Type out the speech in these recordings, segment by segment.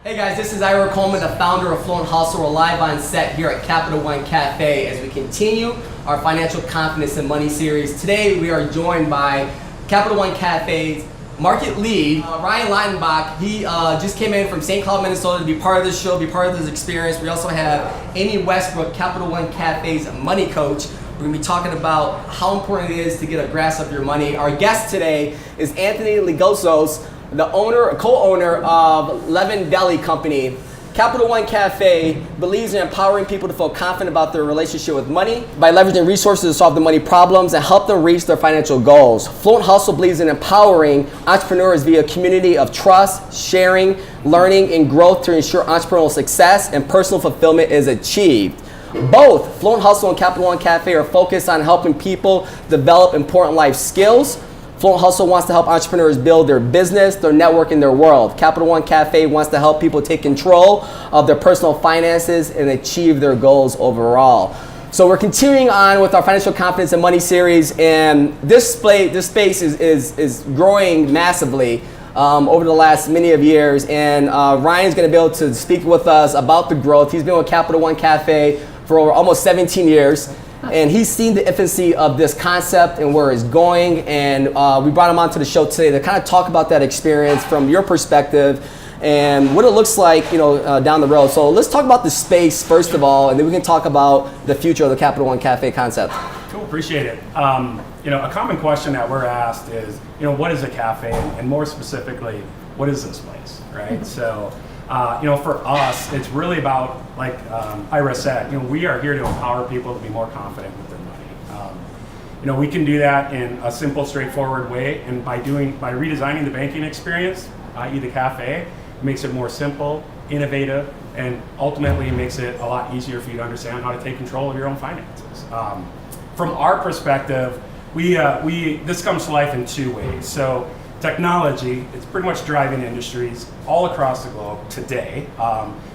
Hey guys, this is Ira Coleman, the founder of Fluent Hustle. We're live on set here at Capital One Café as we continue our Financial Confidence and Money series. Today we are joined by Capital One Café's market lead, Ryan Laudenbach. He just came in from St. Cloud, Minnesota to be part of this show, be part of this experience. We also have Amy Westbrook, Capital One Café's money coach. We're going to be talking about how important it is to get a grasp of your money. Our guest today is Anthony Lygizos, the co-owner of Leven Deli company. Capital One Café believes in empowering people to feel confident about their relationship with money by leveraging resources to solve their money problems and help them reach their financial goals. Fluent Hustle believes in empowering entrepreneurs via a community of trust, sharing, learning, and growth to ensure entrepreneurial success and personal fulfillment is achieved. Both Fluent Hustle and Capital One Café are focused on helping people develop important life skills. Fluent Hustle wants to help entrepreneurs build their business, their network, and their world. Capital One Café wants to help people take control of their personal finances and achieve their goals overall. So we're continuing on with our Financial Confidence and Money series, and this space is growing massively over the last many of years. And Ryan's going to be able to speak with us about the growth. He's been with Capital One Café for over almost 17 years. And he's seen the infancy of this concept and where it's going. And we brought him onto the show today to kind of talk about that experience from your perspective and what it looks like, down the road. So let's talk about the space first of all, and then we can talk about the future of the Capital One Café concept. Cool, appreciate it. A common question that we're asked is, what is a cafe, and more specifically, what is this place, right? So. For us, it's really about, like Ira said, we are here to empower people to be more confident with their money. We can do that in a simple, straightforward way, and by redesigning the banking experience, i.e. the cafe, it makes it more simple, innovative, and ultimately makes it a lot easier for you to understand how to take control of your own finances. From our perspective, this comes to life in two ways. So. Technology is pretty much driving industries all across the globe today.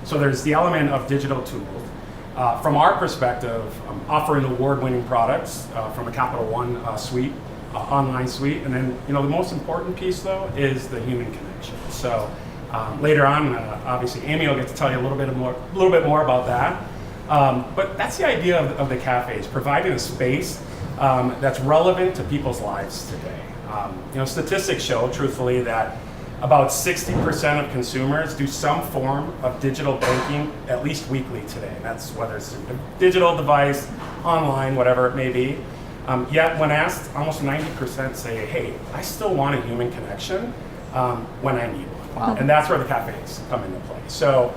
So there's the element of digital tools. From our perspective, offering award-winning products from a Capital One suite, online suite, and then the most important piece though is the human connection. So later on, obviously Amy will get to tell you a little bit more about that. But that's the idea of the cafes, providing a space that's relevant to people's lives today. Statistics show, truthfully, that about 60% of consumers do some form of digital banking at least weekly today. And that's whether it's through a digital device, online, whatever it may be. Yet when asked, almost 90% say, hey, I still want a human connection when I need one. Wow. And that's where the cafes come into play. So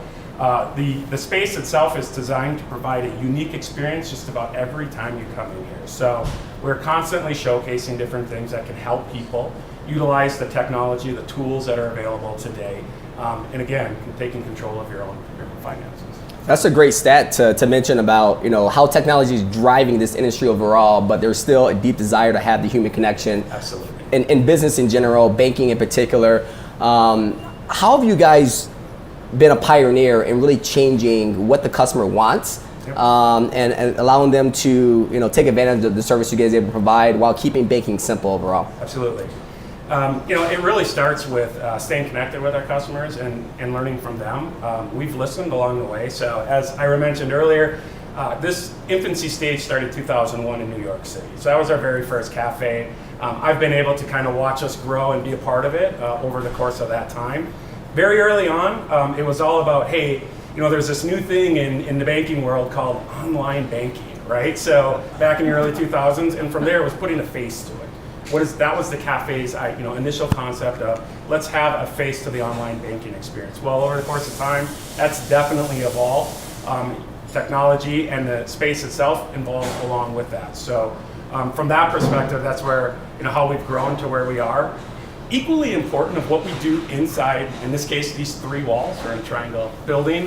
the space itself is designed to provide a unique experience just about every time you come in here. So we're constantly showcasing different things that can help people utilize the technology, the tools that are available today, and again, taking control of your own finances. That's a great stat to mention about how technology is driving this industry overall, but there's still a deep desire to have the human connection. Absolutely. In business in general, banking in particular. How have you guys been a pioneer in really changing what the customer wants? Yep. And allowing them to take advantage of the service you guys are able to provide while keeping banking simple overall? Absolutely. It really starts with staying connected with our customers and learning from them. We've listened along the way. So as Ira mentioned earlier, this infancy stage started 2001 in New York City. So that was our very first cafe. I've been able to kind of watch us grow and be a part of it over the course of that time. Very early on, it was all about, hey, there's this new thing in the banking world called online banking, right? So back in the early 2000s, and from there it was putting a face to it. That was the cafe's initial concept of, let's have a face to the online banking experience. Well, over the course of time, that's definitely evolved. Technology and the space itself involved along with that. So from that perspective, that's where, how we've grown to where we are. Equally important of what we do inside, in this case, these three walls or in a triangle building,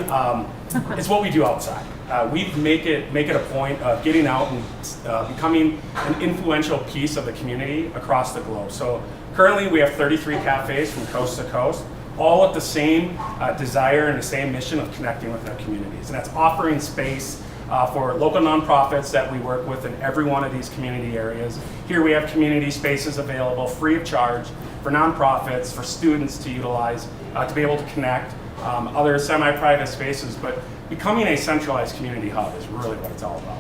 is what we do outside. We make it a point of getting out and becoming an influential piece of the community across the globe. So currently we have 33 cafes from coast to coast, all with the same desire and the same mission of connecting with our communities. And that's offering space for local nonprofits that we work with in every one of these community areas. Here we have community spaces available free of charge for nonprofits, for students to utilize, to be able to connect other semi-private spaces, but becoming a centralized community hub is really what it's all about.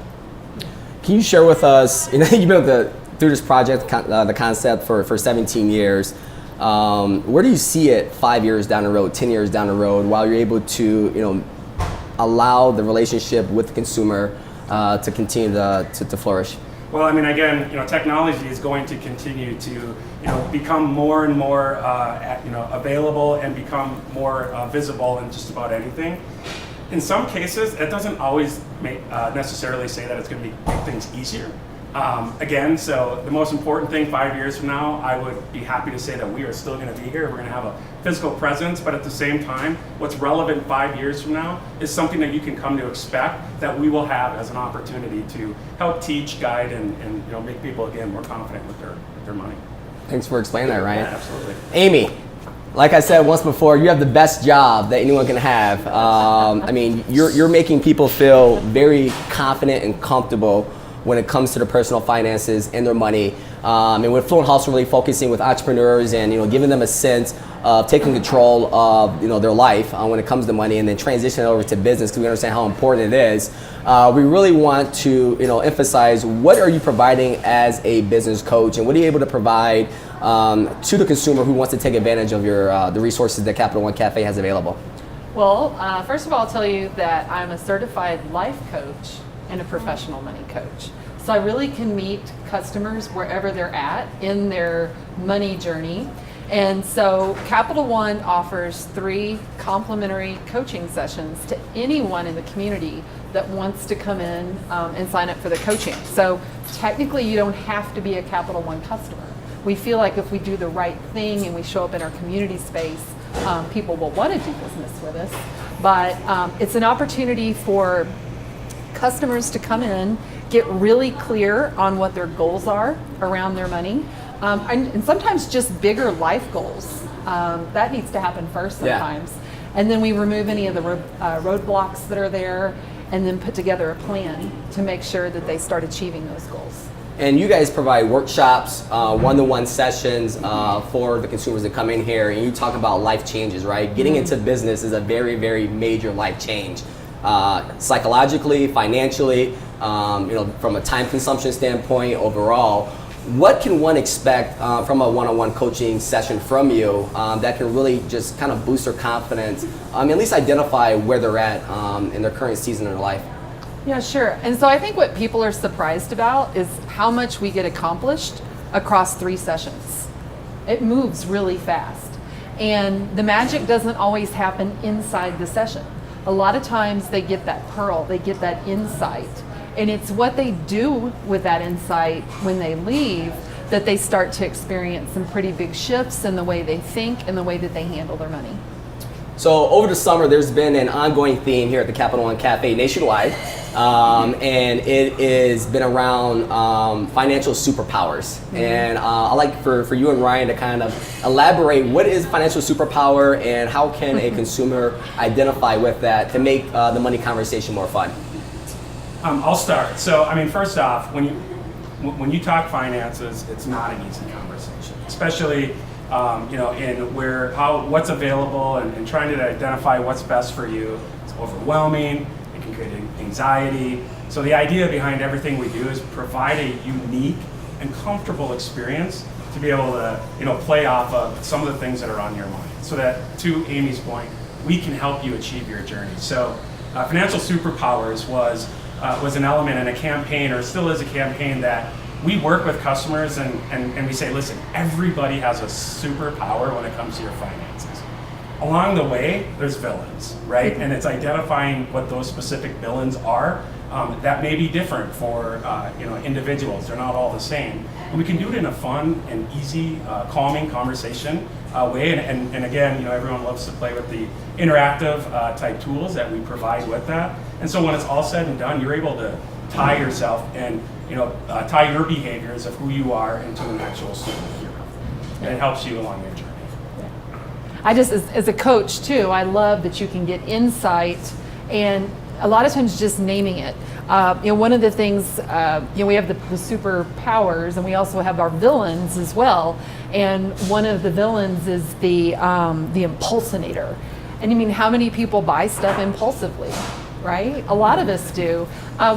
Can you share with us, you've been through this project, the concept for 17 years. Where do you see it 5 years down the road, 10 years down the road, while you're able to, allow the relationship with the consumer to continue to flourish? Well, I mean, again, technology is going to continue to, become more and more, available and become more visible in just about anything. In some cases, it doesn't always necessarily say that it's going to make things easier. Again, so the most important thing 5 years from now, I would be happy to say that we are still going to be here. We're going to have a physical presence, but at the same time, what's relevant 5 years from now is something that you can come to expect that we will have as an opportunity to help teach, guide, and make people, again, more confident with their money. Thanks for explaining that, Ryan. Yeah, absolutely. Amy, like I said once before, you have the best job that anyone can have. I mean, you're making people feel very confident and comfortable when it comes to their personal finances and their money. And with Fluent Hustle, really focusing with entrepreneurs and giving them a sense of taking control of their life when it comes to money, and then transitioning over to business because we understand how important it is. We really want to emphasize, what are you providing as a business coach, and what are you able to provide to the consumer who wants to take advantage of the resources that Capital One Cafe has available? Well, first of all, I'll tell you that I'm a certified life coach and a professional money coach. So I really can meet customers wherever they're at in their money journey. And so Capital One offers 3 complimentary coaching sessions to anyone in the community that wants to come in and sign up for the coaching. So technically you don't have to be a Capital One customer. We feel like if we do the right thing and we show up in our community space, people will want to do business with us. But it's an opportunity for customers to come in, get really clear on what their goals are around their money, and sometimes just bigger life goals. That needs to happen first sometimes. Yeah. And then we remove any of the roadblocks that are there, and then put together a plan to make sure that they start achieving those goals. And you guys provide workshops, one-to-one sessions for the consumers that come in here, and you talk about life changes, right? Getting into business is a very, very major life change. Psychologically, financially, from a time consumption standpoint, overall. What can one expect from a one-on-one coaching session from you that can really just kind of boost their confidence, at least identify where they're at in their current season of their life? Yeah, sure. And so I think what people are surprised about is how much we get accomplished across 3 sessions. It moves really fast. And the magic doesn't always happen inside the session. A lot of times they get that pearl, they get that insight, and it's what they do with that insight when they leave that they start to experience some pretty big shifts in the way they think and the way that they handle their money. So over the summer, there's been an ongoing theme here at the Capital One Cafe nationwide, and it has been around financial superpowers. Mm-hmm. And I'd like for you and Ryan to kind of elaborate, what is financial superpower and how can a consumer identify with that to make the money conversation more fun? I'll start. So, first off, when you talk finances, it's not an easy conversation, especially in what's available and trying to identify what's best for you. It's overwhelming. It can create anxiety. So the idea behind everything we do is provide a unique and comfortable experience to be able to play off of some of the things that are on your mind. So that, to Amy's point, we can help you achieve your journey. So Financial Superpowers was an element in a campaign, or still is a campaign, that we work with customers and we say, listen, everybody has a superpower when it comes to your finances. Along the way, there's villains, right? And it's identifying what those specific villains are that may be different for individuals. They're not all the same. And we can do it in a fun and easy, calming conversation way. And again, everyone loves to play with the interactive type tools that we provide with that. And so when it's all said and done, you're able to tie yourself and tie your behaviors of who you are into an actual superhero. And it helps you along your journey. I just, as a coach too, I love that you can get insight, and a lot of times just naming it. One of the things, we have the superpowers, and we also have our villains as well. And one of the villains is the impulsinator. And I mean, how many people buy stuff impulsively, right? A lot of us do.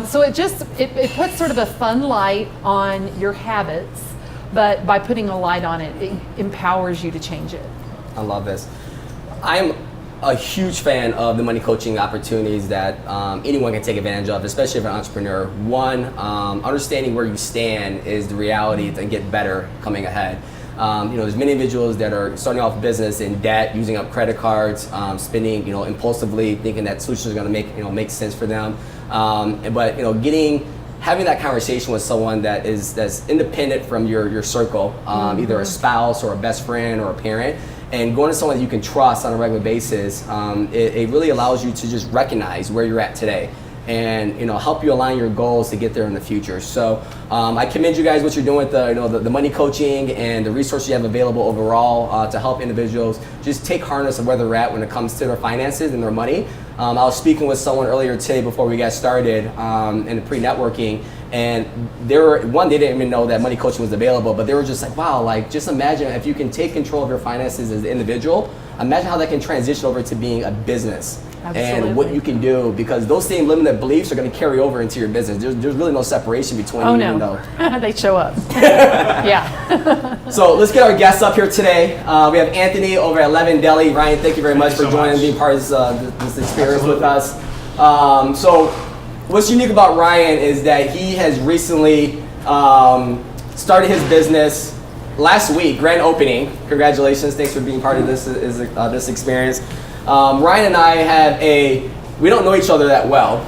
So it puts sort of a fun light on your habits, but by putting a light on it, it empowers you to change it. I love this. I'm a huge fan of the money coaching opportunities that anyone can take advantage of, especially if an entrepreneur. One, understanding where you stand is the reality to get better coming ahead. There's many individuals that are starting off business in debt, using up credit cards, spending, impulsively, thinking that solutions are going to make sense for them. But having that conversation with someone that's independent from your circle, either a spouse or a best friend or a parent, and going to someone that you can trust on a regular basis, it really allows you to just recognize where you're at today and help you align your goals to get there in the future. So I commend you guys what you're doing with the money coaching and the resources you have available overall to help individuals just take harness of where they're at when it comes to their finances and their money. I was speaking with someone earlier today before we got started in the pre-networking, and they didn't even know that money coaching was available, but they were just like, wow, like just imagine if you can take control of your finances as an individual, imagine how that can transition over to being a business. Absolutely. And what you can do, because those same limited beliefs are going to carry over into your business. There's really no separation between you and them. They show up. Yeah. So let's get our guests up here today. We have Anthony over at Leven Deli. Ryan, thank you very much for joining and being part of this experience with us. So what's unique about Ryan is that he has recently started his business last week, grand opening. Congratulations, thanks for being part of this experience. Ryan and I we don't know each other that well.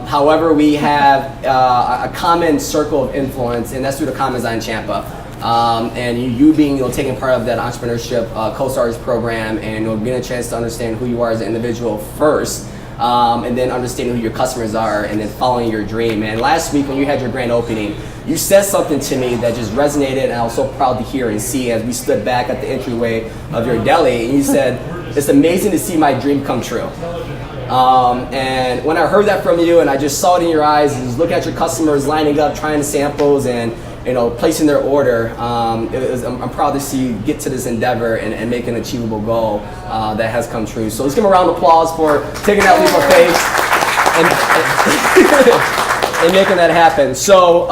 However, we have a common circle of influence, and that's through the Commons in Champa. And you being taking part of that entrepreneurship co-stars program, and getting a chance to understand who you are as an individual first, and then understanding who your customers are, and then following your dream. And last week when you had your grand opening, you said something to me that just resonated, and I was so proud to hear and see as we stood back at the entryway of your deli, and you said, "It's amazing to see my dream come true." And when I heard that from you, and I just saw it in your eyes, and just looking at your customers lining up, trying the samples, and placing their order, I'm proud to see you get to this endeavor and make an achievable goal that has come true. So let's give him a round of applause for taking that leap of faith and making that happen. So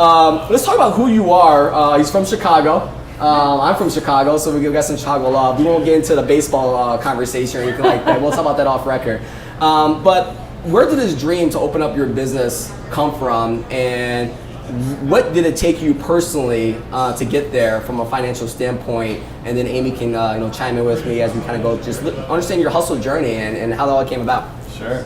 let's talk about who you are. He's from Chicago. I'm from Chicago, so we got some Chicago love. We won't get into the baseball conversation or anything like that. We'll talk about that off record. But where did this dream to open up your business come from, and what did it take you personally to get there from a financial standpoint? And then Amy can chime in with me as we kind of go, just understand your hustle journey and how that all came about. Sure.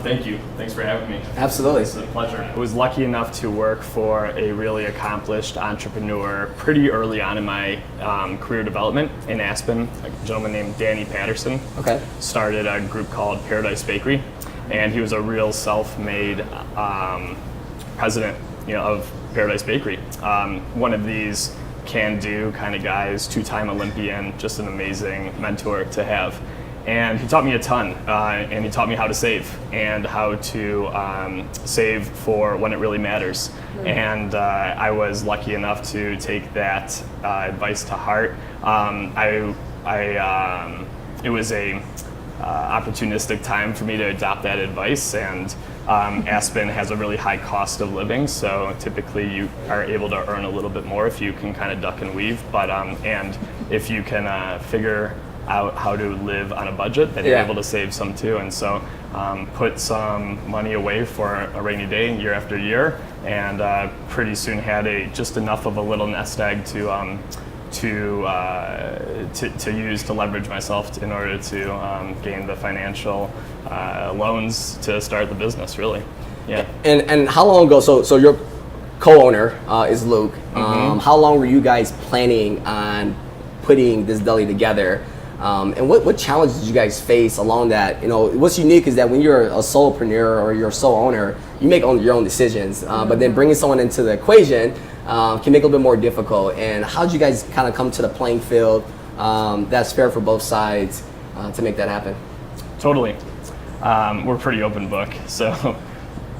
Thank you. Thanks for having me. Absolutely. It's a pleasure. I was lucky enough to work for a really accomplished entrepreneur pretty early on in my career development in Aspen. A gentleman named Danny Patterson. Okay. Started a group called Paradise Bakery, and he was a real self-made president, of Paradise Bakery. One of these can-do kind of guys, two-time Olympian, just an amazing mentor to have. And he taught me a ton, and he taught me how to save and how to save for when it really matters. And I was lucky enough to take that advice to heart. It was a opportunistic time for me to adopt that advice, and Aspen has a really high cost of living, so typically you are able to earn a little bit more if you can kind of duck and weave, but and if you can figure out how to live on a budget, then you're able to save some too. And so put some money away for a rainy day year after year, and pretty soon had just enough of a little nest egg to use to leverage myself in order to gain the financial loans to start the business, really. Yeah. And how long ago, so your co-owner is Luke. How long were you guys planning on putting this deli together? And what challenges did you guys face along that? What's unique is that when you're a solopreneur or you're a sole owner, you make your own decisions. But then bringing someone into the equation can make it a little bit more difficult. And how did you guys kind of come to the playing field that's fair for both sides to make that happen? Totally. We're pretty open book, so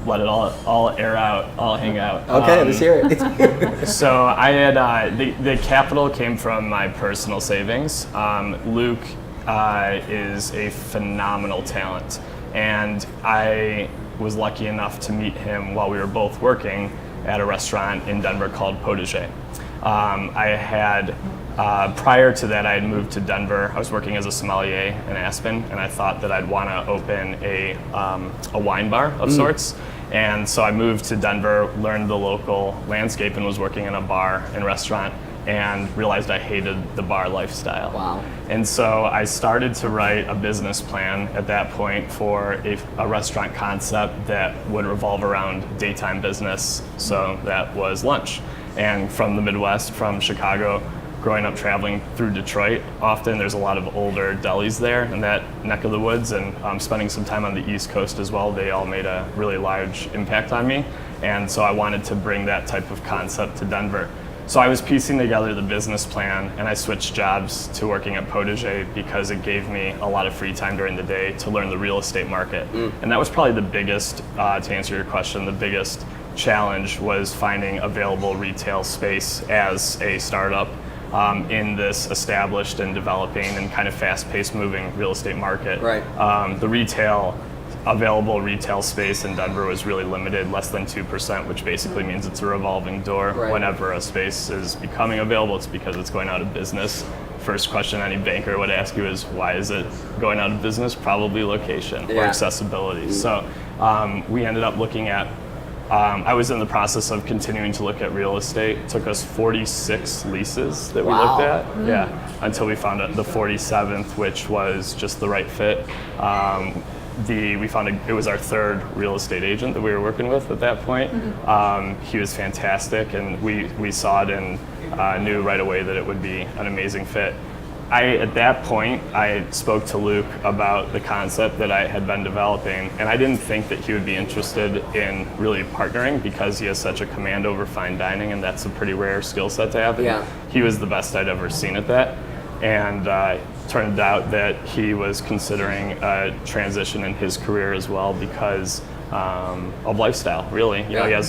let it all air out, all hang out. Okay, let's hear it. So I had the capital came from my personal savings. Luke is a phenomenal talent, and I was lucky enough to meet him while we were both working at a restaurant in Denver called Potager. I had prior to that, I had moved to Denver. I was working as a sommelier in Aspen, and I thought that I'd want to open a wine bar of sorts. And so I moved to Denver, learned the local landscape, and was working in a bar and restaurant, and realized I hated the bar lifestyle. Wow. And so I started to write a business plan at that point for a restaurant concept that would revolve around daytime business. So that was lunch. And from the Midwest, from Chicago, growing up traveling through Detroit, often there's a lot of older delis there in that neck of the woods, and spending some time on the East Coast as well, they all made a really large impact on me. And so I wanted to bring that type of concept to Denver. So I was piecing together the business plan, and I switched jobs to working at Potager because it gave me a lot of free time during the day to learn the real estate market. And that was probably the biggest, to answer your question, the biggest challenge was finding available retail space as a startup in this established and developing and kind of fast-paced moving real estate market. Right. The available retail space in Denver was really limited, less than 2%, which basically means it's a revolving door. Right. Whenever a space is becoming available, it's because it's going out of business. First question any banker would ask you is, why is it going out of business? Probably location or accessibility. So we ended up looking at I was in the process of continuing to look at real estate. It took us 46 leases that we looked at, until we found the 47th, which was just the right fit. We found it was our third real estate agent that we were working with at that point. He was fantastic, and we saw it and knew right away that it would be an amazing fit. At that point, I spoke to Luke about the concept that I had been developing, and I didn't think that he would be interested in really partnering because he has such a command over fine dining, and that's a pretty rare skill set to have. Yeah. He was the best I'd ever seen at that, and turned out that he was considering a transition in his career as well because of lifestyle, really. You know, he has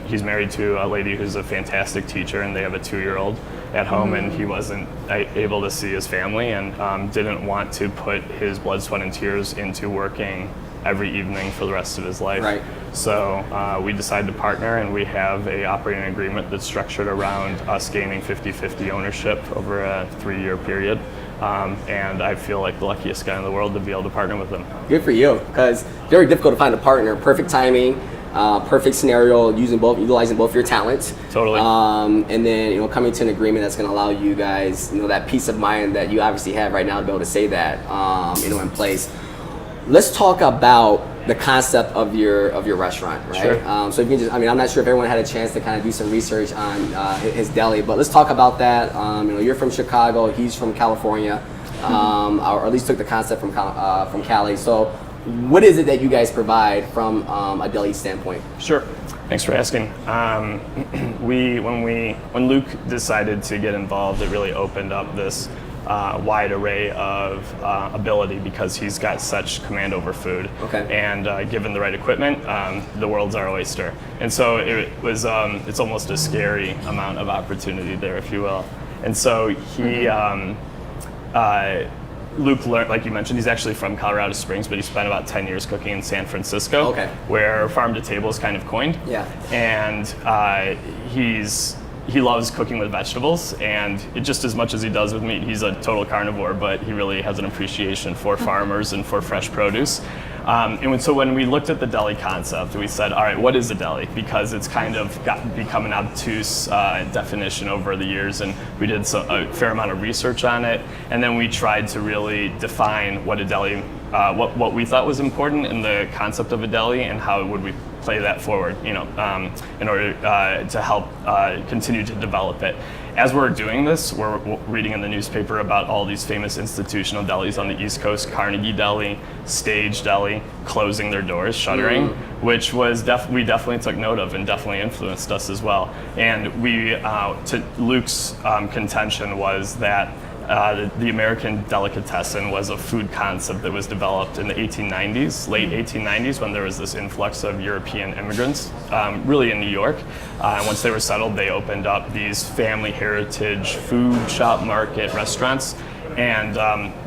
he's married to a lady who's a fantastic teacher, and they have a 2-year-old at home, and he wasn't able to see his family, and didn't want to put his blood, sweat, and tears into working every evening for the rest of his life. Right. So we decided to partner, and we have a operating agreement that's structured around us gaining 50-50 ownership over a 3-year period. And I feel like the luckiest guy in the world to be able to partner with him. Good for you, because very difficult to find a partner. Perfect timing, perfect scenario, utilizing both your talents. Totally. And then coming to an agreement that's going to allow you guys that peace of mind that you obviously have right now to be able to say that in place. Let's talk about the concept of your restaurant, right? Sure. So if you can just, I'm not sure if everyone had a chance to kind of do some research on his deli, but let's talk about that. You're from Chicago, he's from California, or at least took the concept from Cali. So what is it that you guys provide from a deli standpoint? Sure. Thanks for asking. When Luke decided to get involved, it really opened up this wide array of ability because he's got such command over food. Okay. And given the right equipment, the world's our oyster. And so it's almost a scary amount of opportunity there, if you will. And so Luke learned, like you mentioned, he's actually from Colorado Springs, but he spent about 10 years cooking in San Francisco, where farm to table is kind of coined. Yeah. And he loves cooking with vegetables, and just as much as he does with meat, he's a total carnivore, but he really has an appreciation for farmers and for fresh produce. So when we looked at the deli concept, we said, all right, what is a deli? Because it's kind of become an obtuse definition over the years, and we did a fair amount of research on it, and then we tried to really define what a deli, what we thought was important in the concept of a deli, and how would we play that forward, in order to help continue to develop it. As we're doing this, we're reading in the newspaper about all these famous institutional delis on the East Coast, Carnegie Deli, Stage Deli, closing their doors, shuttering, which was we definitely took note of and definitely influenced us as well. And to Luke's contention was that the American delicatessen was a food concept that was developed in the 1890s, late 1890s, when there was this influx of European immigrants, really in New York. Once they were settled, they opened up these family heritage food shop market restaurants. And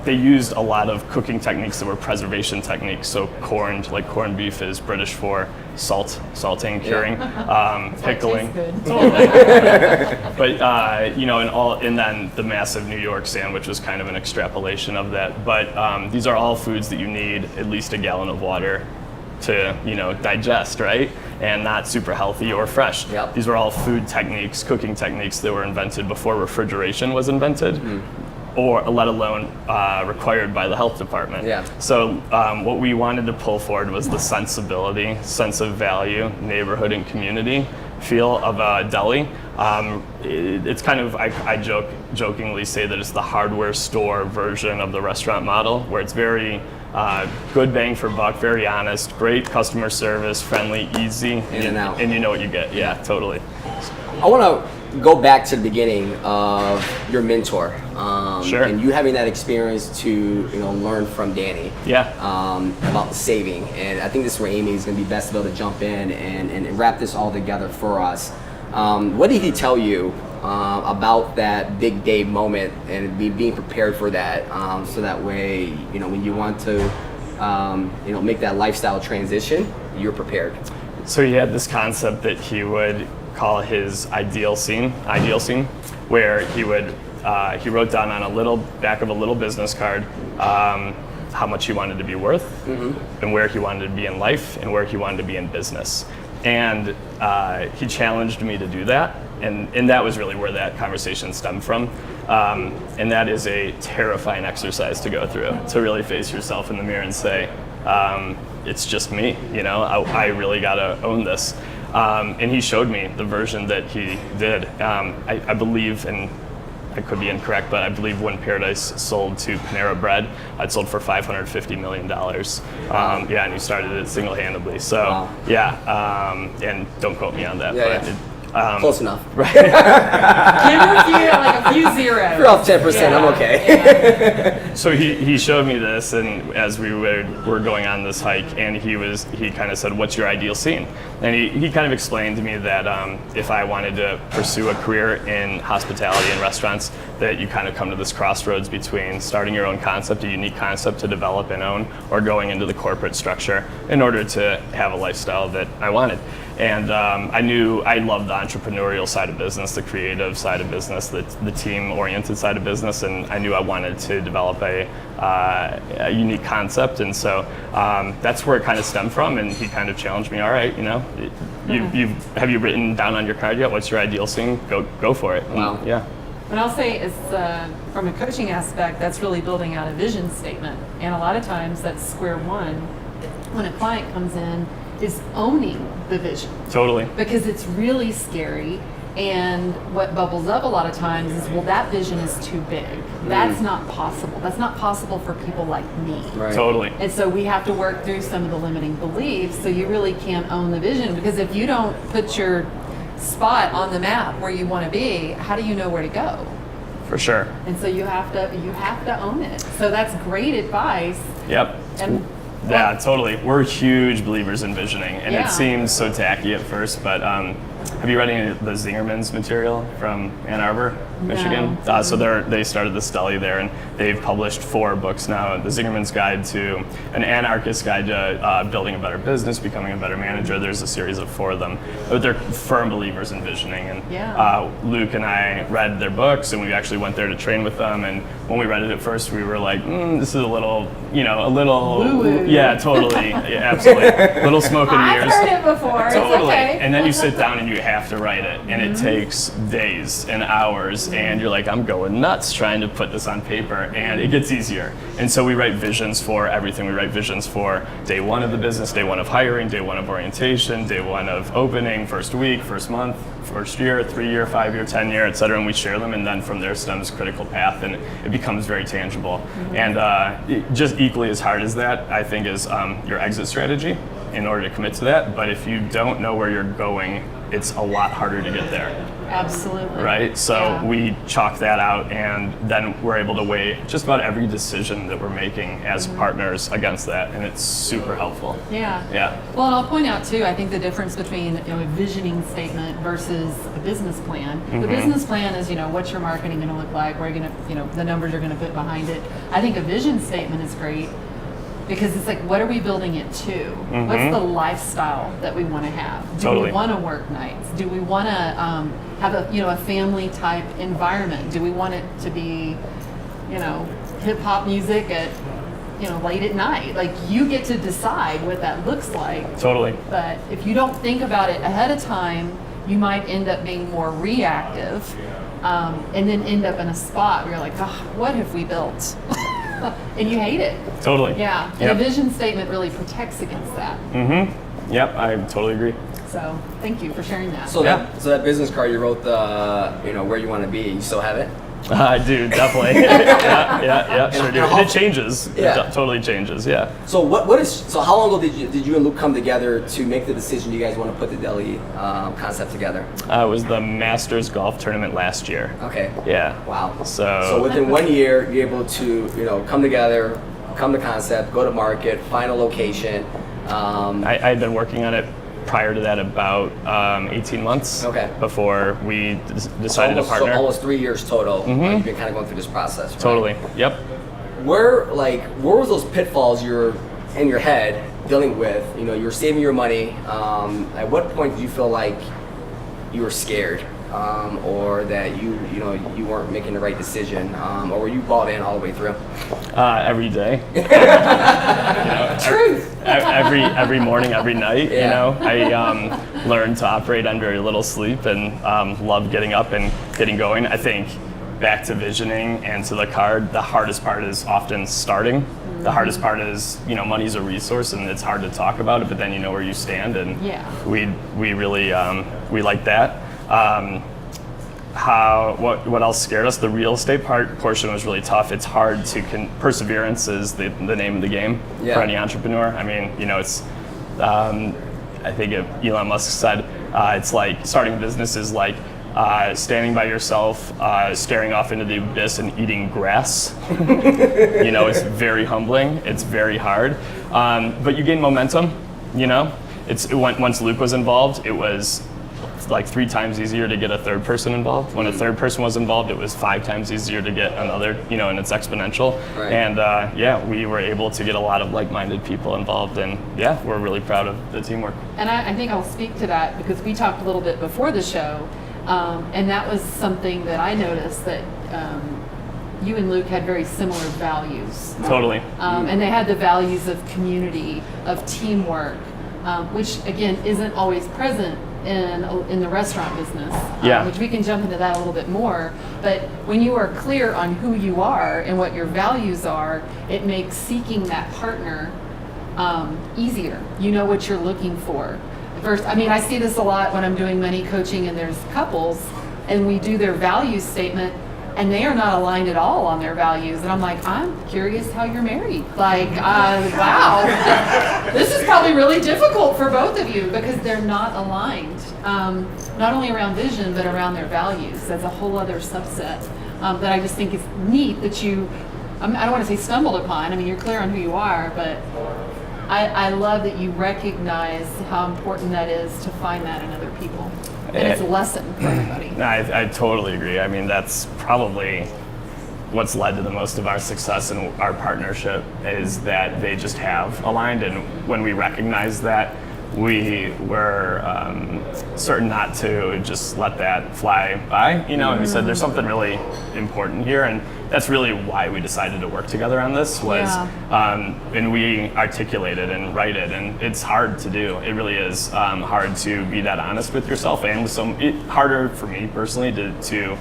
they used a lot of cooking techniques that were preservation techniques. So corned beef is British for salting, curing, pickling. But and then the massive New York sandwich was kind of an extrapolation of that. But these are all foods that you need at least a gallon of water to digest, right? And not super healthy or fresh. Yep. These were all food techniques, cooking techniques that were invented before refrigeration was invented, or let alone required by the health department. Yeah. So what we wanted to pull forward was the sensibility, sense of value, neighborhood and community feel of a deli. It's kind of, I jokingly say that it's the hardware store version of the restaurant model, where it's very good bang for buck, very honest, great customer service, friendly, easy, In and out. and you know what you get. Yeah, totally. I want to go back to the beginning of your mentor. Sure. And you having that experience to learn from Danny. Yeah. About saving. And I think this is where Amy is going to be best to be able to jump in and wrap this all together for us. What did he tell you about that big day moment and being prepared for that, so that way when you want to make that lifestyle transition, you're prepared? So he had this concept that he would call his ideal scene, where he would he wrote down on back of a little business card how much he wanted to be worth, and where he wanted to be in life, and where he wanted to be in business. And he challenged me to do that, and that was really where that conversation stemmed from. And that is a terrifying exercise to go through, to really face yourself in the mirror and say, it's just me, I really gotta own this. And he showed me the version that he did. I believe, and I could be incorrect, but I believe when Paradise sold to Panera Bread, it sold for $550 million. Yeah, and he started it single-handedly. So, Wow. Yeah, and don't quote me on that. Yeah, but yeah. it, Close enough. Give a few zeros. You're off 10%. I'm okay. Yeah. So he showed me this, and as we were going on this hike, and he kind of said, "What's your ideal scene?" And he kind of explained to me that if I wanted to pursue a career in hospitality and restaurants, that you kind of come to this crossroads between starting your own concept, a unique concept to develop and own, or going into the corporate structure in order to have a lifestyle that I wanted. And I knew I loved the entrepreneurial side of business, the creative side of business, the team-oriented side of business, and I knew I wanted to develop a unique concept. And so that's where it kind of stemmed from. And he kind of challenged me. All right, have you written down on your card yet? What's your ideal scene? Go for it. Wow. And, yeah. But I'll say is from a coaching aspect, that's really building out a vision statement. And a lot of times that's square one when a client comes in, is owning the vision. Totally. Because it's really scary, and what bubbles up a lot of times is, well, that vision is too big. That's not possible. That's not possible for people like me. Right. Totally. And so we have to work through some of the limiting beliefs, so you really can't own the vision, because if you don't put your spot on the map where you want to be, how do you know where to go? For sure. And so you have to own it. So that's great advice. Yep. And Yeah, totally. We're huge believers in visioning, and Yeah. it seems so tacky at first, but have you read any of the Zingerman's material from Ann Arbor, Michigan? No. So they started this deli there, and they've published 4 books now. The Zingerman's Guide to an Anarchist Guide to Building a Better Business, Becoming a Better Manager. There's a series of 4 of them. But they're firm believers in visioning, and Luke and I read their books, and we actually went there to train with them. And when we read it at first, we were like, this is a little Woo-woo. yeah, totally, yeah, absolutely, little smoke and I've mirrors. heard it before. Totally. It's okay. And then you sit down and you have to write it, and it takes days and hours, and you're like, I'm going nuts trying to put this on paper, and it gets easier. And so we write visions for everything. We write visions for day 1 of the business, day 1 of hiring, day 1 of orientation, day 1 of opening, first week, first month, first year, 3-year, 5-year, 10-year, et cetera, and we share them, and then from there stems critical path, and it becomes very tangible. And just equally as hard as that, I think, is your exit strategy in order to commit to that. But if you don't know where you're going it's a lot harder to get there. Absolutely. Right? So Yeah. we chalk that out, and then we're able to weigh just about every decision that we're making as partners against that, and it's super helpful. Yeah. Yeah. Well, and I'll point out too, I think the difference between a visioning statement versus a business plan. The business plan is, what's your marketing going to look like? Where are you going to, the numbers you're going to put behind it. I think a vision statement is great because it's like, what are we building it to? What's the lifestyle that we want to have? Do Totally. we want to work nights? Do we want to have a family type environment? Do we want it to be, hip hop music at late at night? Like, you get to decide what that looks like. Totally. But if you don't think about it ahead of time, you might end up being more reactive, and then end up in a spot where you're like, oh, what have we built? And you hate it. Totally. Yeah. And Yep. a vision statement really protects against that. Yep, I totally agree. So thank you for sharing that. So Yeah. that business card you wrote, where you want to be, you still have it? I do, definitely. yeah, sure do. and And it changes. Yeah. It totally changes, yeah. So so how long ago did you and Luke come together to make the decision you guys want to put the deli concept together? It was the Masters Golf Tournament last year. Okay. Yeah. Wow. So So within 1 year, you're able to come together, come to concept, go to market, find a location. I had been working on it prior to that about 18 months Okay. before we decided to partner. So almost 3 years total. You've been kind of going through this process. Right? Totally. Yep. Where was those pitfalls you're in your head dealing with? You're saving your money. At what point did you feel like you were scared, or that you weren't making the right decision, or were you bought in all the way through? Every day. Truth. Every morning, every night. Yeah. I learned to operate on very little sleep and love getting up and getting going. I think back to visioning and to the card, the hardest part is often starting. The hardest part is, money's a resource and it's hard to talk about it, but then you know where you stand, and Yeah. we really we like that. What else scared us? The real estate portion was really tough. It's hard to perseverance is the name of the game for any entrepreneur. I mean, it's I think Elon Musk said it's like starting a business is like standing by yourself, staring off into the abyss and eating grass. It's very humbling. It's very hard, but you gain momentum. Once Luke was involved, it was like 3 times easier to get a third person involved. When a third person was involved, it was 5 times easier to get another, and it's exponential. Right. And we were able to get a lot of like-minded people involved, and we're really proud of the teamwork. And I think I'll speak to that because we talked a little bit before the show, and that was something that I noticed that you and Luke had very similar values. Totally. And they had the values of community, of teamwork, which again isn't always present in the restaurant business, which we can jump into that a little bit more. But when you are clear on who you are and what your values are, it makes seeking that partner easier. You know what you're looking for. First, I see this a lot when I'm doing money coaching and there's couples and we do their values statement and they are not aligned at all on their values. And I'm like, I'm curious how you're married. Like, wow, this is probably really difficult for both of you because they're not aligned, not only around vision, but around their values. That's a whole other subset that I just think is neat that you, I don't want to say stumbled upon. You're clear on who you are, but I love that you recognize how important that is to find that in other people. And it's a lesson for everybody. I totally agree. That's probably what's led to the most of our success in our partnership is that they just have aligned, and when we recognize that, we were certain not to just let that fly by, and we said there's something really important here, and that's really why we decided to work together on this was, and we articulate it and write it, and it's hard to do. It really is hard to be that honest with yourself, and harder for me personally to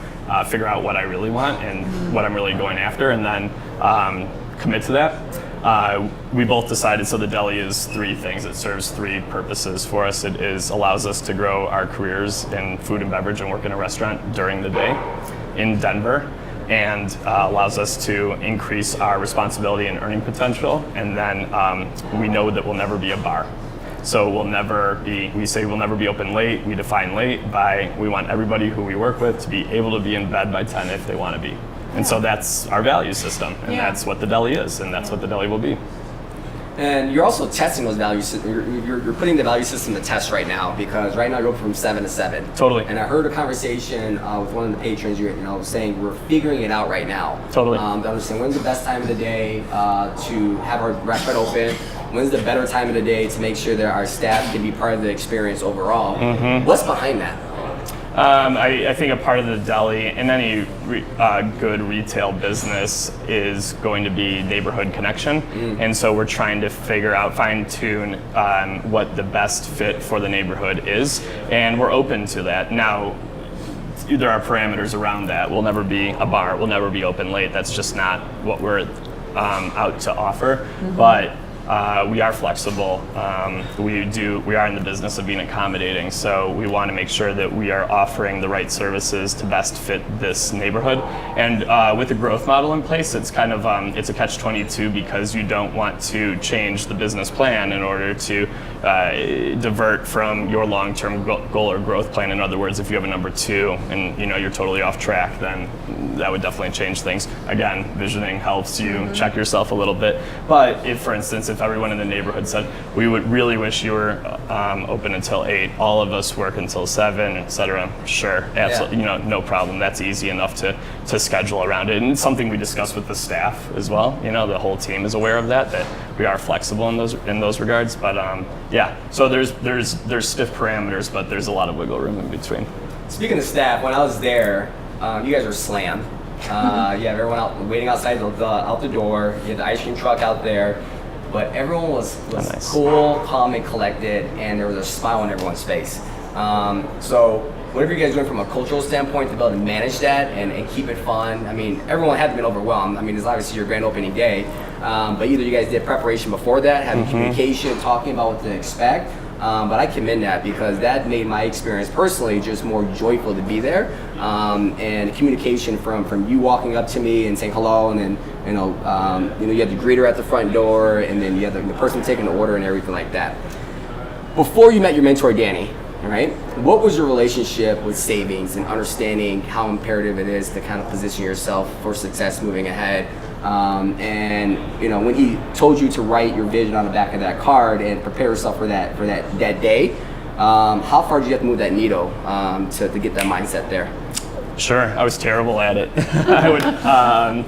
figure out what I really want and what I'm really going after, and then commit to that. We both decided, so the deli is 3 things. It serves 3 purposes for us. It allows us to grow our careers in food and beverage and work in a restaurant during the day in Denver, and allows us to increase our responsibility and earning potential. And then we know that we'll never be a bar. So we'll never be open late. We define late by we want everybody who we work with to be able to be in bed by 10 if they want to be. And so that's our value system, and that's what the deli is, and that's what the deli will be. And you're also testing those values. You're putting the value system to test right now, because right now you're going from 7 to 7. Totally. And I heard a conversation with one of the patrons. Saying we're figuring it out right now. Totally. To understand when's the best time of the day to have our restaurant open. When's the better time of the day to make sure that our staff can be part of the experience overall. Mm-hmm. What's behind that? I think a part of the deli in any good retail business is going to be neighborhood connection. And so we're trying to fine-tune what the best fit for the neighborhood is, and we're open to that. Now, there are parameters around that. We'll never be a bar, we'll never be open late. That's just not what we're out to offer. But we are flexible. We are in the business of being accommodating, so we want to make sure that we are offering the right services to best fit this neighborhood. And with the growth model in place, it's kind of it's a catch-22, because you don't want to change the business plan in order to divert from your long-term goal or growth plan. In other words, if you have a number 2 and you're totally off track, then that would definitely change things. Again, visioning helps you check yourself a little bit. But if, for instance, if everyone in the neighborhood said, we would really wish you were open until 8, all of us work until 7, etc. Sure, absolutely, no problem. That's easy enough to schedule around it, and it's something we discuss with the staff as well. The whole team is aware of that we are flexible in those regards. But so there's stiff parameters, but there's a lot of wiggle room in between. Speaking of staff, when I was there, you guys were slammed. You have everyone waiting outside out the door. You had the ice cream truck out there. But everyone was nice. Cool, calm, and collected, and there was a smile on everyone's face. So whatever you guys doing from a cultural standpoint to be able to manage that and keep it fun. I mean, everyone had been overwhelmed. I mean, it's obviously your grand opening day, but either you guys did preparation before that, having communication, talking about what to expect. But I commend that, because that made my experience personally just more joyful to be there. And communication from you walking up to me and saying hello, and then you had the greeter at the front door, and then you had the person taking the order and everything like that. Before you met your mentor, Danny, right? What was your relationship with savings and understanding how imperative it is to kind of position yourself for success moving ahead? And when he told you to write your vision on the back of that card and prepare yourself for that day, how far did you have to move that needle to get that mindset there? Sure, I was terrible at it. I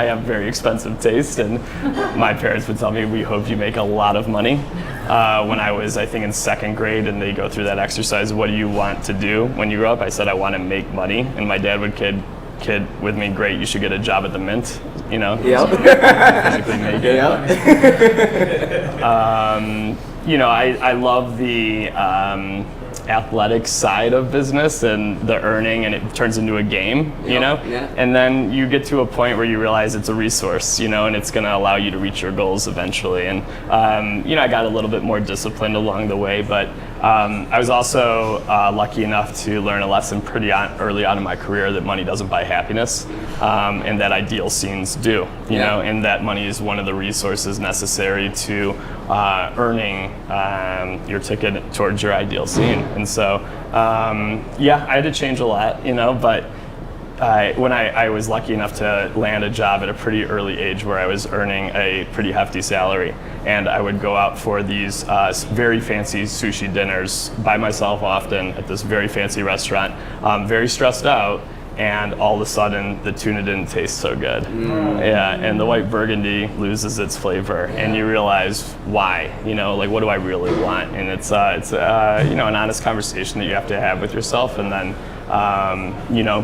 have very expensive taste, and my parents would tell me, we hope you make a lot of money. When I was, I think, in 2nd grade, and they go through that exercise, what do you want to do when you grow up? I said, I want to make money, and my dad would kid with me, great, you should get a job at the Mint, physically make it. I love the athletic side of business and the earning, and it turns into a game, and then you get to a point where you realize it's a resource, and it's going to allow you to reach your goals eventually. And I got a little bit more disciplined along the way, but I was also lucky enough to learn a lesson pretty early on in my career that money doesn't buy happiness, and that ideal scenes do, and that money is one of the resources necessary to earning your ticket towards your ideal scene. And so, I had to change a lot, but when I was lucky enough to land a job at a pretty early age where I was earning a pretty hefty salary, and I would go out for these very fancy sushi dinners by myself often at this very fancy restaurant, very stressed out, and all of a sudden the tuna didn't taste so good. And the white burgundy loses its flavor, and you realize why, what do I really want? And it's an honest conversation that you have to have with yourself, and then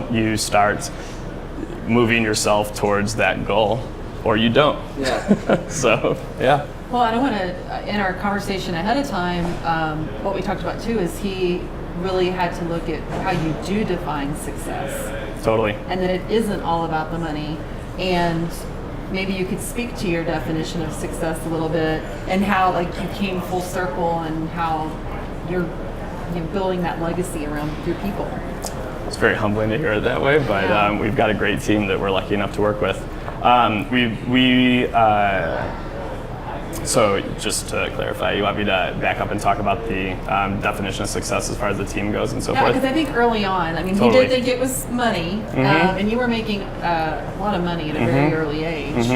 you start moving yourself towards that goal, or you don't. So, yeah. Well, I don't want to, in our conversation ahead of time, what we talked about too is he really had to look at how you do define success. Totally. And that it isn't all about the money. And maybe you could speak to your definition of success a little bit, and how you came full circle, and how you're building that legacy around your people. It's very humbling to hear it that way, but we've got a great team that we're lucky enough to work with. So just to clarify, you want me to back up and talk about the definition of success as far as the team goes and so Yeah, forth? because I think early on, I mean, Totally. he did think it was money, and you were making a lot of money at a very early age.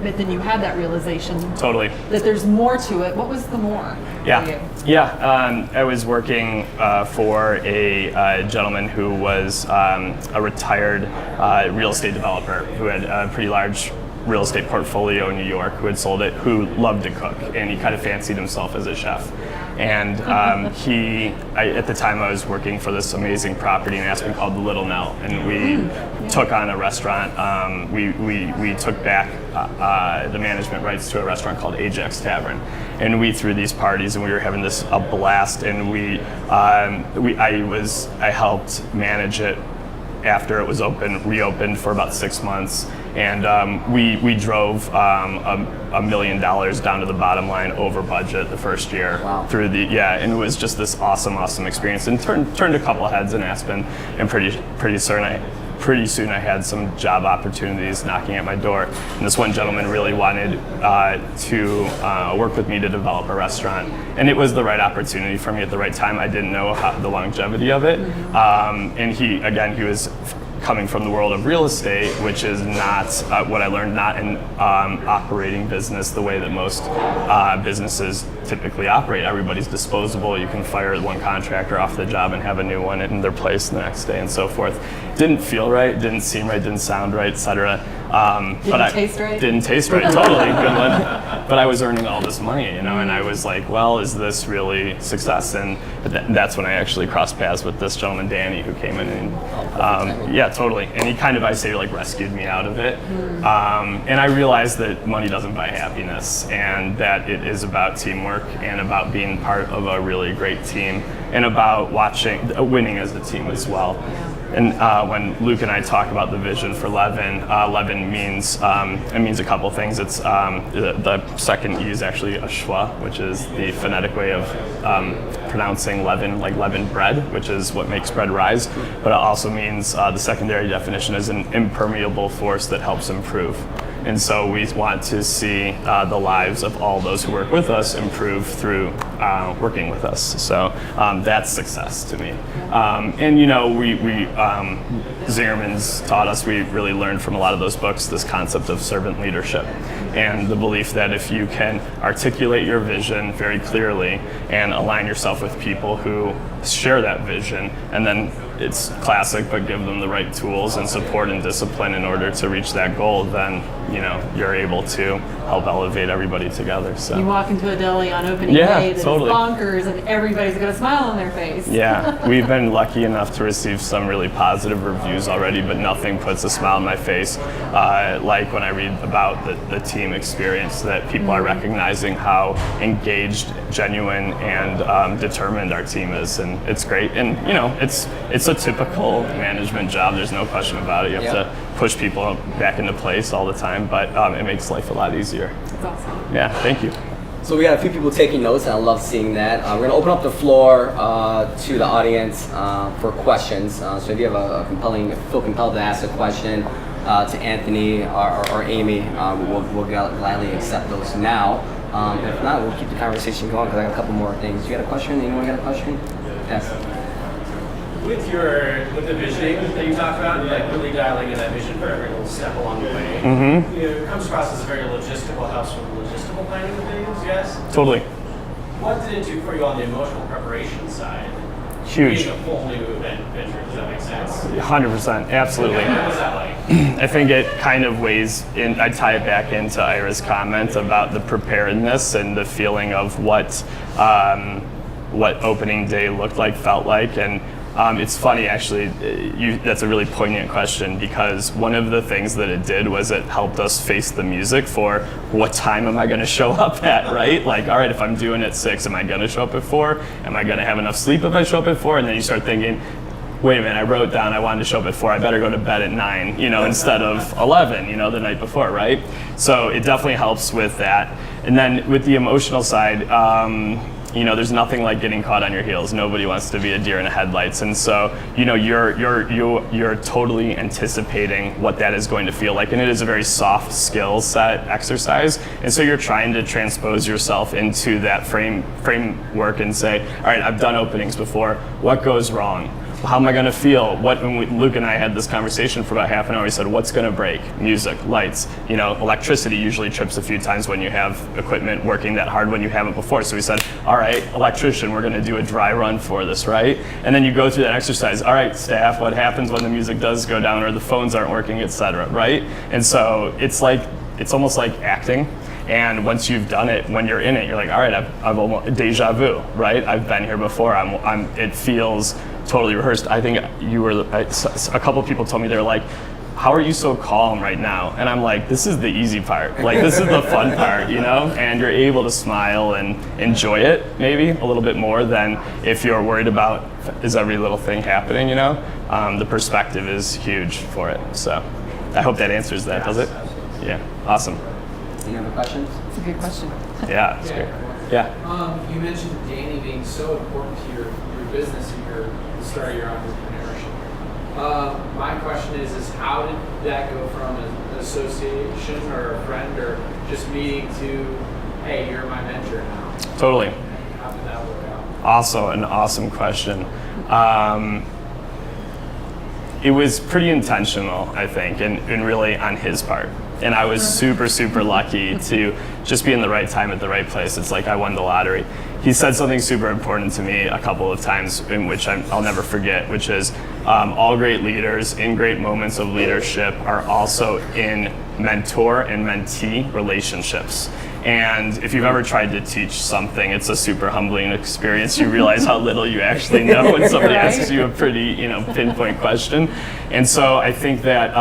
But then you had that realization Totally. that there's more to it. What was the more for you? Yeah. I was working for a gentleman who was a retired real estate developer who had a pretty large real estate portfolio in New York, who had sold it, who loved to cook, and he kind of fancied himself as a chef. And at the time I was working for this amazing property in Aspen called the Little Nell, and we took on a restaurant. We took back the management rights to a restaurant called Ajax Tavern, and we threw these parties, and we were having a blast. And I helped manage it after it was reopened for about 6 months, and we drove $1 million down to the bottom line over budget the first year. Wow. And it was just this awesome experience, and turned a couple heads in Aspen, and pretty soon I had some job opportunities knocking at my door, and this one gentleman really wanted to work with me to develop a restaurant, and it was the right opportunity for me at the right time. I didn't know the longevity of it, and he was coming from the world of real estate, which is not what I learned, not an operating business the way that most businesses typically operate. Everybody's disposable. You can fire one contractor off the job and have a new one in their place the next day and so forth. Didn't feel right, didn't seem right, didn't sound right, etc. Taste right? Didn't taste right, totally, good one. But I was earning all this money, and I was like, well, is this really success? And that's when I actually crossed paths with this gentleman, Danny, who came in and, totally. And he kind of, I say, like, rescued me out of it. And I realized that money doesn't buy happiness, and that it is about teamwork and about being part of a really great team, and about winning as a team as well. And when Luke and I talk about the vision for Leven, Leven means a couple things. It's the second E is actually a schwa, which is the phonetic way of pronouncing leaven, like leavened bread, which is what makes bread rise. But it also means the secondary definition is an impermeable force that helps improve. And so we want to see the lives of all those who work with us improve through working with us. So that's success to me. And Zingerman's taught us, we really learned from a lot of those books, this concept of servant leadership, and the belief that if you can articulate your vision very clearly and align yourself with people who share that vision, and then it's classic, but give them the right tools and support and discipline in order to reach that goal, then you're able to help elevate everybody together. So you walk into a deli on opening day that's totally bonkers, and everybody's got a smile on their face. Yeah, we've been lucky enough to receive some really positive reviews already, but nothing puts a smile on my face like when I read about the team experience, that people are recognizing how engaged, genuine, and determined our team is, and it's great. And it's a typical management job. There's no question about it. You have to push people back into place all the time, but it makes life a lot easier. That's awesome. Yeah, thank you. So we got a few people taking notes, and I love seeing that. We're going to open up the floor to the audience for questions. So if you have feel compelled to ask a question to Anthony or Amy, we'll gladly accept those now. If not, we'll keep the conversation going because I got a couple more things. You got a question? Anyone got a question? Yes. With the visioning that you talked about, like really dialing in that vision for every little step along the way, it comes across as a very logistical, helps with logistical planning of things, yes? Totally. What did it do for you on the emotional preparation side? Huge. Being a whole new venture, does that make sense? 100%, absolutely. What was that like? I think it kind of weighs in, I tie it back into Ira's comment about the preparedness and the feeling of what opening day looked like, felt like, and it's funny, actually, that's a really poignant question, because one of the things that it did was it helped us face the music for what time am I going to show up at, right? Like, all right, if I'm doing at 6, am I going to show up at 4? Am I going to have enough sleep if I show up at 4? And then you start thinking, wait a minute, I wrote down I wanted to show up at 4, I better go to bed at 9, instead of 11, the night before, right? So it definitely helps with that. And then with the emotional side, there's nothing like getting caught on your heels. Nobody wants to be a deer in the headlights, and so you're totally anticipating what that is going to feel like, and it is a very soft skill set exercise, and so you're trying to transpose yourself into that framework and say, all right, I've done openings before. What goes wrong? How am I going to feel? When Luke and I had this conversation for about half an hour, he said, what's going to break? Music, lights, electricity usually trips a few times when you have equipment working that hard when you haven't before. So we said, all right, electrician, we're going to do a dry run for this, right? And then you go through that exercise. All right, staff, what happens when the music does go down or the phones aren't working, etc., right? And so it's almost like acting. And once you've done it, when you're in it, you're like, all right, I've almost deja vu, right? I've been here before. It feels totally rehearsed. I think a couple of people told me, they're like, how are you so calm right now? And I'm like, this is the easy part. Like, this is the fun part, and you're able to smile and enjoy it maybe a little bit more than if you're worried about, is every little thing happening, The perspective is huge for it. So I hope that answers that, does it? Yeah, awesome. Any other questions? It's a good question. Yeah, it's great. Yeah. You mentioned Danny being so important to your business and the start of your entrepreneurship. My question is how did that go from an association or a friend or just meeting to, hey, you're my mentor now? Totally. How did that work out? Also, an awesome question. It was pretty intentional, I think, and really on his part. And I was super, super lucky to just be in the right time at the right place. It's like I won the lottery. He said something super important to me a couple of times, in which I'll never forget, which is all great leaders in great moments of leadership are also in mentor and mentee relationships. And if you've ever tried to teach something, it's a super humbling experience. You realize how little you actually know when somebody asks you a pretty, pinpoint question. And so I think that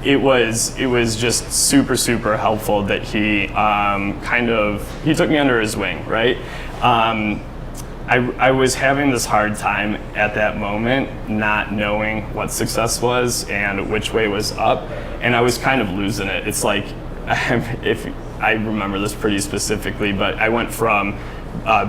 it was just super, super helpful that he he took me under his wing, right? I was having this hard time at that moment, not knowing what success was and which way was up, and I was kind of losing it. It's like, if I remember this pretty specifically, but I went from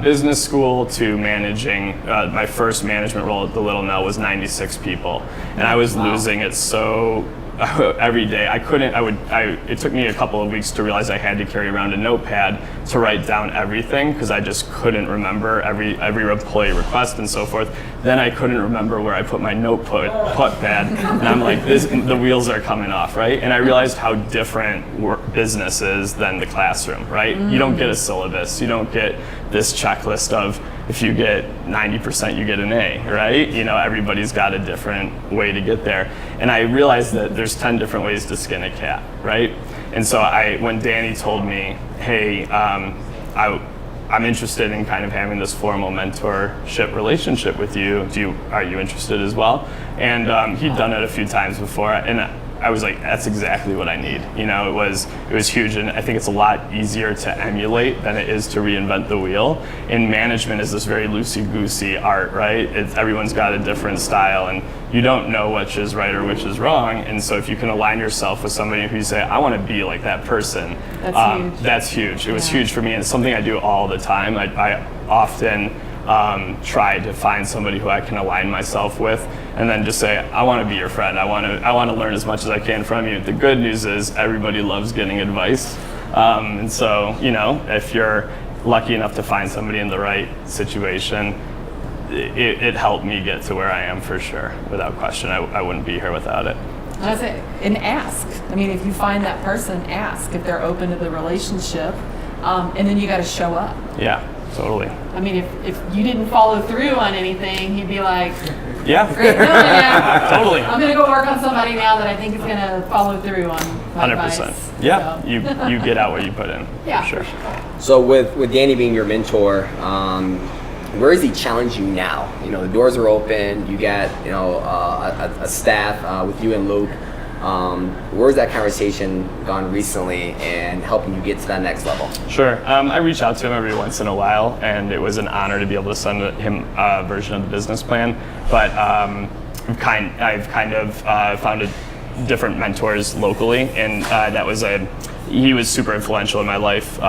business school to managing. My first management role at the Little Nell was 96 people, and I was losing it so every day. It took me a couple of weeks to realize I had to carry around a notepad to write down everything, because I just couldn't remember every employee request and so forth. Then I couldn't remember where I put my notepad, and I'm like, the wheels are coming off, right? And I realized how different business is than the classroom, right? You don't get a syllabus. You don't get this checklist of, if you get 90%, you get an A, right? Everybody's got a different way to get there. And I realized that there's 10 different ways to skin a cat, right? And so when Danny told me, hey, I'm interested in kind of having this formal mentorship relationship with you, are you interested as well? And he'd done it a few times before, and I was like, that's exactly what I need. It was huge, and I think it's a lot easier to emulate than it is to reinvent the wheel. And management is this very loosey-goosey art, right? Everyone's got a different style, and you don't know which is right or which is wrong. And so if you can align yourself with somebody who you say, I want to be like that person, that's huge. It was huge for me, and it's something I do all the time. I often try to find somebody who I can align myself with, and then just say, I want to be your friend. I want to learn as much as I can from you. The good news is everybody loves getting advice, and so if you're lucky enough to find somebody in the right situation, it helped me get to where I am for sure, without question. I wouldn't be here without it. And ask. I mean, if you find that person, ask if they're open to the relationship, and then you got to show up. Yeah. Totally. I mean, if you didn't follow through on anything, he'd be like, yeah, great, totally. I'm going to go work on somebody now that I think is going to follow through on my 100%. advice. Yeah, So. you get out what you put in. Yeah, for sure. So with Danny being your mentor, where is he challenging you now? The doors are open. You got a staff with you and Luke. Where's that conversation gone recently and helping you get to that next level? Sure. I reach out to him every once in a while, and it was an honor to be able to send him a version of the business plan. But I've kind of found different mentors locally, and he was super influential in my life.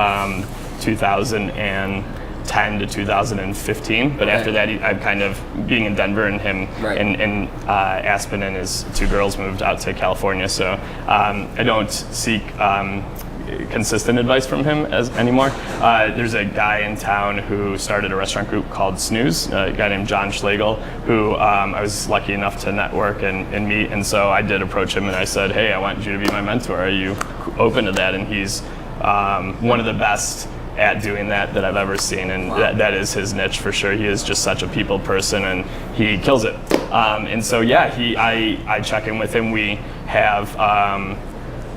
2010 to 2015. But after that, I've kind of, being in Denver and him and Aspen and his 2 girls moved out to California. So I don't seek consistent advice from him anymore. There's a guy in town who started a restaurant group called Snooze, a guy named John Schlegel, who I was lucky enough to network and meet. And so I did approach him and I said, hey, I want you to be my mentor. Are you open to that? And he's one of the best at doing that I've ever seen, and that is his niche for sure. He is just such a people person and he kills it. And so I check in with him. We have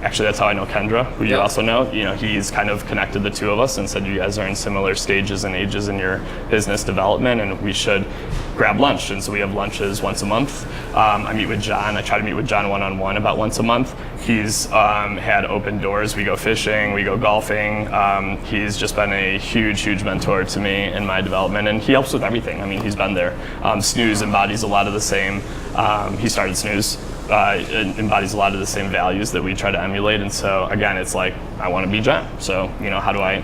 actually, that's how I know Kendra, who you also know. You know, he's kind of connected the 2 of us and said you guys are in similar stages and ages in your business development, and we should grab lunch. And so we have lunches once a month. I meet with John. I try to meet with John one-on-one about once a month. He's had open doors. We go fishing, we go golfing. He's just been a huge mentor to me in my development, and he helps with everything. I mean, he's been there. Snooze embodies a lot of the same. He started Snooze. Embodies a lot of the same values that we try to emulate, and so again, it's like, I want to be John, so how do I,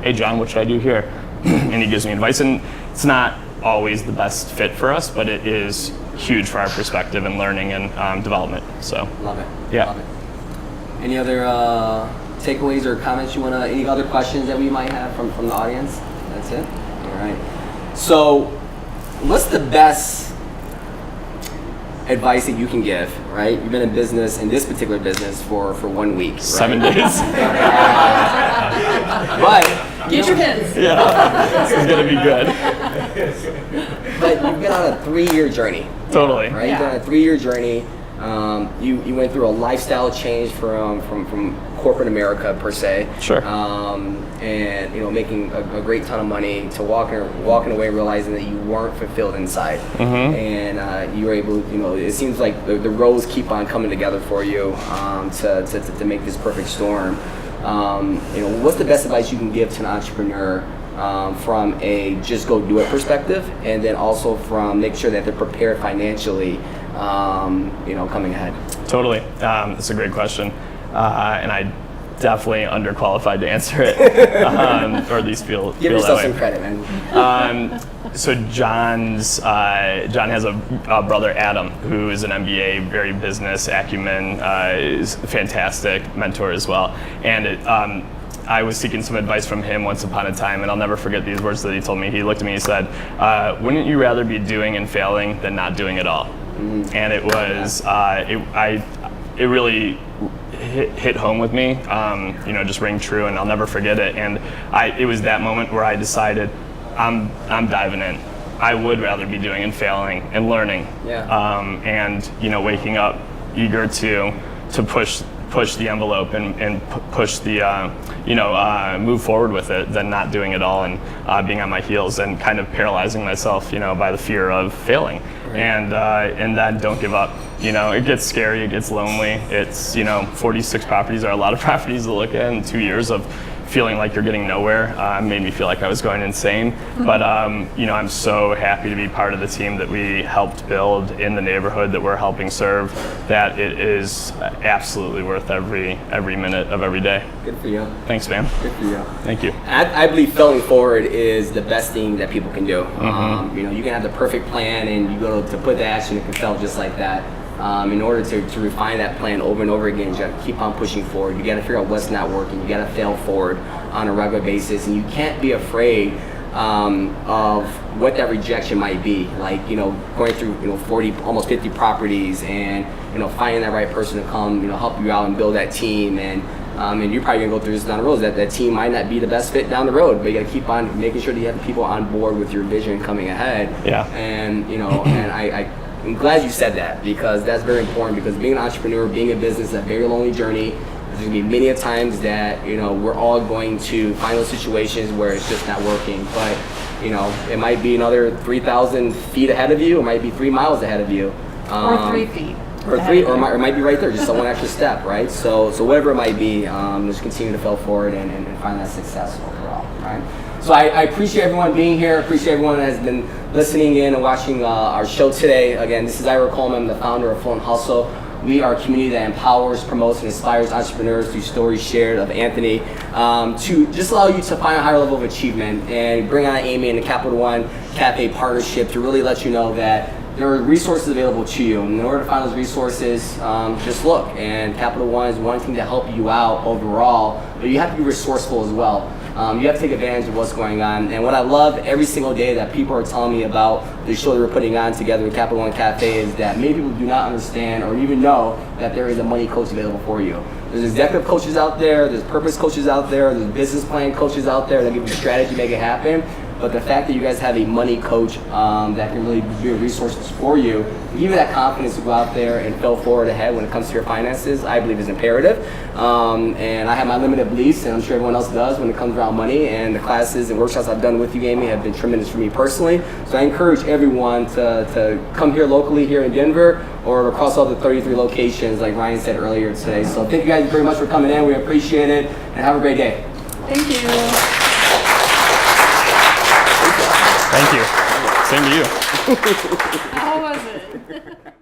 hey John, what should I do here? And he gives me advice, and it's not always the best fit for us, but it is huge for our perspective and learning and development. So Love it. Yeah. Love it. Any other takeaways or comments you any other questions that we might have from the audience? That's it? All right. So what's the best advice that you can give, right? You've been in this particular business for 1 week, right? 7 days. But Get your pins. Yeah, this is gonna be good. But you've been on a 3-year journey, Totally. right? You've been on a 3-year journey. You went through a lifestyle change from corporate America per se. Sure. And making a great ton of money to walking away realizing that you weren't fulfilled inside. Mm-hmm. And you were able, it seems like the roads keep on coming together for you to make this perfect storm. What's the best advice you can give to an entrepreneur from a just go do it perspective, and then also from make sure that they're prepared financially, coming ahead? Totally. That's a great question. And I definitely underqualified to answer it, or at least feel Give that yourself way. some credit, man. So John has a brother, Adam, who is an MBA, very business acumen, is a fantastic mentor as well. And I was seeking some advice from him once upon a time, and I'll never forget these words that he told me. He looked at me and he said, wouldn't you rather be doing and failing than not doing at all? Mm-hmm. And it was, it really hit home with me, just rang true, and I'll never forget it. And it was that moment where I decided I'm diving in. I would rather be doing and failing and learning, and waking up eager to push the envelope and push the move forward with it than not doing it all and being on my heels and kind of paralyzing myself by the fear of failing. Right. And then don't give up. It gets scary, it gets lonely. It's 46 properties are a lot of properties to look at, and 2 years of feeling like you're getting nowhere made me feel like I was going insane. Mm-hmm. But I'm so happy to be part of the team that we helped build in the neighborhood that we're helping serve, that it is absolutely worth every minute of every day. Good for you. Thanks, man. Good for you. Thank you. I believe failing forward is the best thing that people can do. Mm-hmm. You can have the perfect plan and you go to put the action, it can fail just like that. In order to refine that plan over and over again, you got to keep on pushing forward. You got to figure out what's not working. You got to fail forward on a regular basis, and you can't be afraid of what that rejection might be. Like going through 40, almost 50 properties, and finding that right person to come help you out and build that team. And you're probably gonna go through this down the road. That team might not be the best fit down the road, but you got to keep on making sure that you have people on board with your vision coming ahead. Yeah. And I'm glad you said that, because that's very important, because being an entrepreneur, being in business is a very lonely journey. There's going to be many a times that, we're all going to find those situations where it's just not working. But, it might be another 3,000 feet ahead of you, it might be 3 miles ahead of you. Or 3 feet. Or it might be right there, just one extra step, right? So whatever it might be, just continue to fail forward and find that success overall, right? So I appreciate everyone being here. Appreciate everyone that has been listening in and watching our show today. Again, this is Ira Coleman, the founder of Fluent Hustle. We are a community that empowers, promotes, and inspires entrepreneurs through stories shared of Anthony to just allow you to find a higher level of achievement and bring on Amy and the Capital One Cafe partnership to really let you know that there are resources available to you. And in order to find those resources, just look. And Capital One is wanting to help you out overall, but you have to be resourceful as well. You have to take advantage of what's going on. And what I love every single day that people are telling me about the show that we're putting on together with Capital One Cafe is that many people do not understand or even know that there is a money coach available for you. There's executive coaches out there, there's purpose coaches out there, there's business plan coaches out there that give you strategy, make it happen. But the fact that you guys have a money coach that can really be a resource for you, give you that confidence to go out there and fail forward ahead when it comes to your finances, I believe is imperative. And I have my limited beliefs, and I'm sure everyone else does when it comes around money. And the classes and workshops I've done with you, Amy, have been tremendous for me personally. So I encourage everyone to come here locally here in Denver or across all the 33 locations like Ryan said earlier today. So thank you guys very much for coming in. We appreciate it, and have a great day. Thank you. Thank you. Same to you. How was it?